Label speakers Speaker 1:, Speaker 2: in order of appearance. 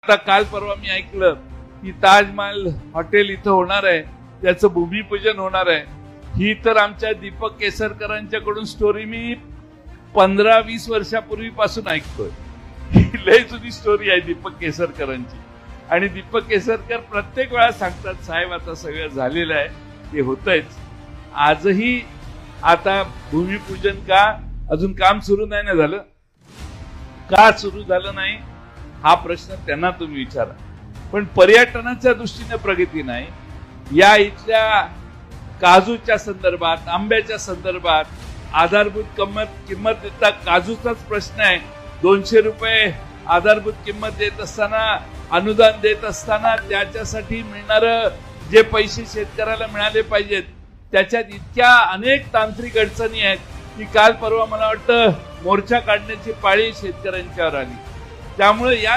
Speaker 1: आता काल परवा मी ऐकलं की ताजमहल हॉटेल इथं होणार आहे, त्याचं भूमिपूजन होणार आहे. ही तर आमच्या दीपक केसरकरांच्याकडून स्टोरी मी 15-20 वर्षापूर्वीपासून ऐकतोय. ही लय जुनी स्टोरी आहे दीपक केसरकरांची. आणि दीपक केसरकर प्रत्येक वेळा सांगतात, साहेब आता सगळं झालेलं आहे, ते होतंयच. आजही आता भूमिपूजन का अजून काम सुरू नाही ना झालं, का सुरू झालं नाही हा प्रश्न त्यांना तुम्ही विचारा. पण पर्यटनाच्या दृष्टीने प्रगती नाही. या इथल्या काजूच्या संदर्भात, आंब्याच्या संदर्भात आधारभूत किंमत देता काजूचाच प्रश्न आहे. 200 रुपये आधारभूत किंमत देत असताना, अनुदान देत असताना त्याच्यासाठी मिळणारं जे पैसे शेतकऱ्याला मिळाले पाहिजेत त्याच्यात इतक्या अनेक तांत्रिक अडचणी आहेत की काल परवा मला वाटतं मोर्चा काढण्याची पाळी शेतकऱ्यांच्यावर आली. त्यामुळे या